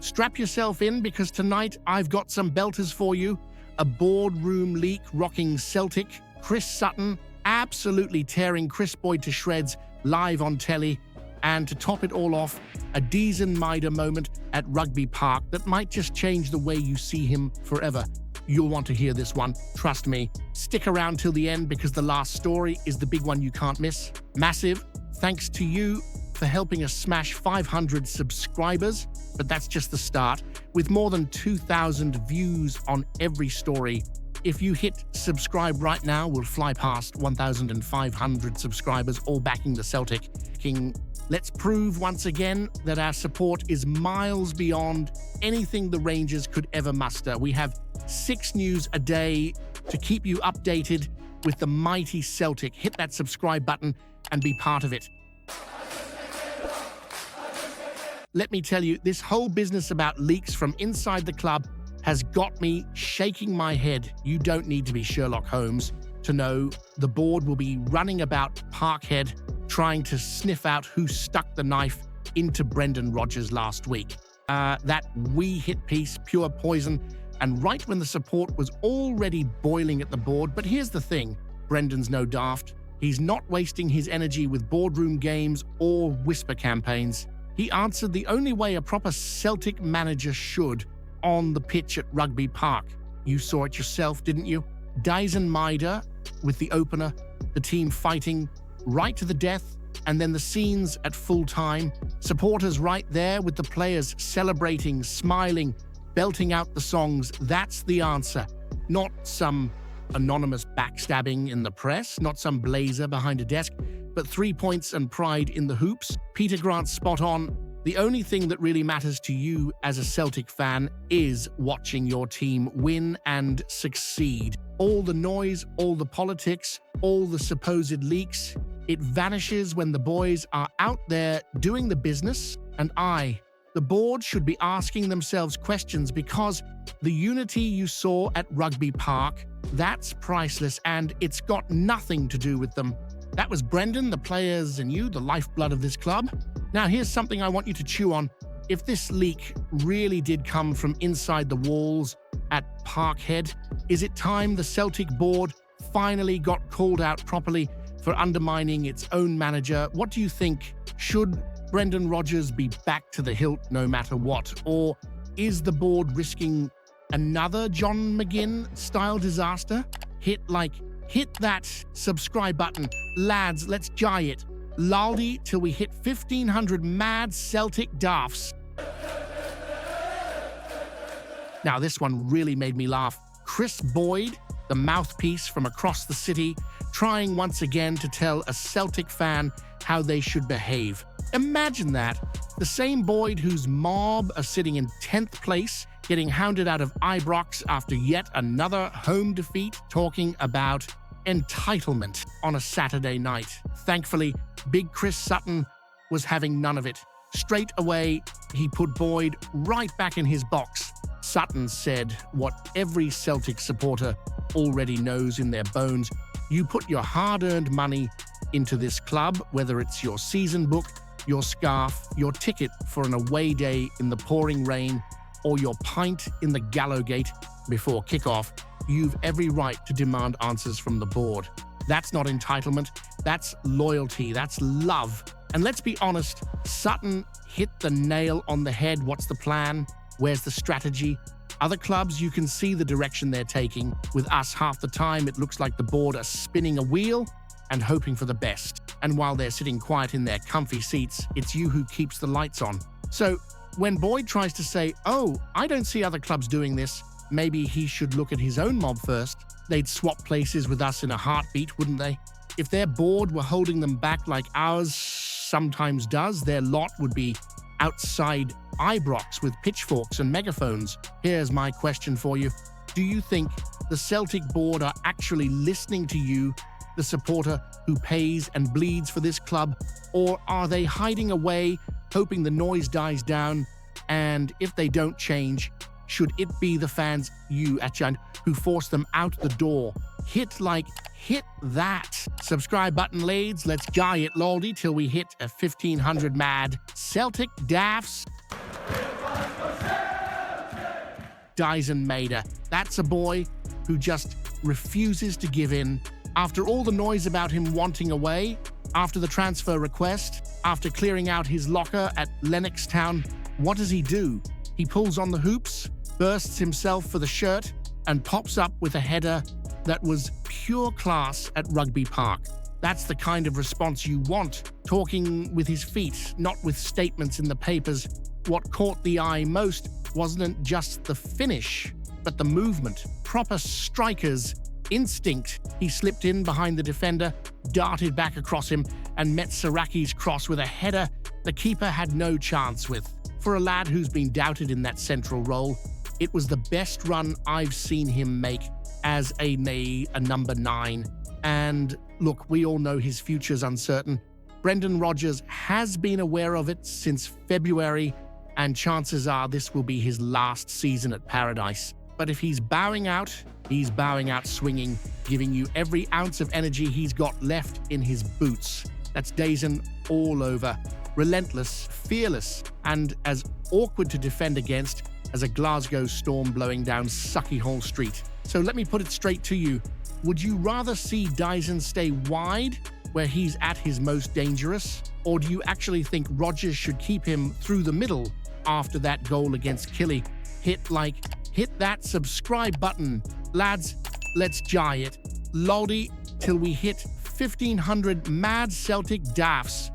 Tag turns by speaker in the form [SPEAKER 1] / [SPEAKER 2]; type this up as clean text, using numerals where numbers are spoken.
[SPEAKER 1] Strap yourself in because tonight I've got some belters for you. A boardroom leak rocking Celtic, Chris Sutton absolutely tearing Kris Boyd to shreds live on telly, and to top it all off, a Daizen Maeda moment at Rugby Park that might just change the way you see him forever. You'll want to hear this one, trust me. Stick around till the end because the last story is the big one you can't miss. Massive thanks to you for helping us smash 500 subscribers, but that's just the start. With more than 2,000 views on every story, if you hit subscribe right now, we'll fly past 1,500 subscribers, all backing the Celtic King. Let's prove once again that our support is miles beyond anything the Rangers could ever muster. We have 6 news a day to keep you updated with the mighty Celtic. Hit that subscribe button and be part of it. Let me tell you, this whole business about leaks from inside the club has got me shaking my head. You don't need to be Sherlock Holmes to know the board will be running about Parkhead trying to sniff out who stuck the knife into Brendan Rodgers last week. That "we" hit piece, pure poison, and right when the support was already boiling at the board. But here's the thing, Brendan's no daft. He's not wasting his energy with boardroom games or whisper campaigns. He answered the only way a proper Celtic manager should on the pitch at Rugby Park. You saw it yourself, didn't you? Daizen Maeda with the opener, the team fighting right to the death, and then the scenes at full time. Supporters right there with the players celebrating, smiling, belting out the songs. That's the answer. Not some anonymous backstabbing in the press, not some blazer behind a desk, but 3 points and pride in the hoops. Peter Grant's spot on. The only thing that really matters to you as a Celtic fan is watching your team win and succeed. All the noise, all the politics, all the supposed leaks, it vanishes when the boys are out there doing the business. And the board should be asking themselves questions, because the unity you saw at Rugby Park, that's priceless, and it's got nothing to do with them. That was Brendan, the players, and you, the lifeblood of this club. Now, here's something I want you to chew on. If this leak really did come from inside the walls at Parkhead, is it time the Celtic board finally got called out properly for undermining its own manager? What do you think? Should Brendan Rodgers be back to the hilt no matter what? Or is the board risking another John McGinn-style disaster? Hit that subscribe button. Lads, let's jai it. Laldi till we hit 1,500 mad Celtic daffs. Now, this one really made me laugh. Kris Boyd, the mouthpiece from across the city, trying once again to tell a Celtic fan how they should behave. Imagine that. The same Boyd whose mob are sitting in 10th place, getting hounded out of Ibrox after yet another home defeat, talking about entitlement on a Saturday night. Thankfully, big Chris Sutton was having none of it. Straight away, he put Boyd right back in his box. Sutton said what every Celtic supporter already knows in their bones. You put your hard-earned money into this club, whether it's your season book, your scarf, your ticket for an away day in the pouring rain, or your pint in the Gallowgate before kickoff, you've every right to demand answers from the board. That's not entitlement, that's loyalty, that's love. And let's be honest, Sutton hit the nail on the head. What's the plan? Where's the strategy? Other clubs, you can see the direction they're taking. With us, half the time, it looks like the board are spinning a wheel and hoping for the best. And while they're sitting quiet in their comfy seats, it's you who keeps the lights on. So when Boyd tries to say, "Oh, I don't see other clubs doing this," maybe he should look at his own mob first. They'd swap places with us in a heartbeat, wouldn't they? If their board were holding them back like ours sometimes does, their lot would be outside Ibrox with pitchforks and megaphones. Here's my question for you. Do you think the Celtic board are actually listening to you, the supporter who pays and bleeds for this club? Or are they hiding away, hoping the noise dies down? And if they don't change, should it be the fans, you at Giant, who force them out the door? Hit that subscribe button, lades. Let's guy it, loldy, till we hit a 1,500 mad Celtic daffs. Daizen Maeda. That's a boy who just refuses to give in. After all the noise about him wanting away, after the transfer request, after clearing out his locker at Lennox Town, what does he do? He pulls on the hoops, bursts himself for the shirt, and pops up with a header that was pure class at Rugby Park. That's the kind of response you want, talking with his feet, not with statements in the papers. What caught the eye most wasn't just the finish, but the movement. Proper striker's instinct. He slipped in behind the defender, darted back across him, and met Saraki's cross with a header the keeper had no chance with. For a lad who's been doubted in that central role, it was the best run I've seen him make as a number 9. And look, we all know his future's uncertain. Brendan Rodgers has been aware of it since February, and chances are this will be his last season at Paradise. But if he's bowing out swinging, giving you every ounce of energy he's got left in his boots. That's Daizen all over. Relentless, fearless, and as awkward to defend against as a Glasgow storm blowing down Suckyhole Street. So let me put it straight to you. Would you rather see Daizen stay wide, where he's at his most dangerous? Or do you actually think Rodgers should keep him through the middle after that goal against Killie? Hit that subscribe button. Lads, let's jai it. Loldy till we hit 1,500 mad Celtic daffs.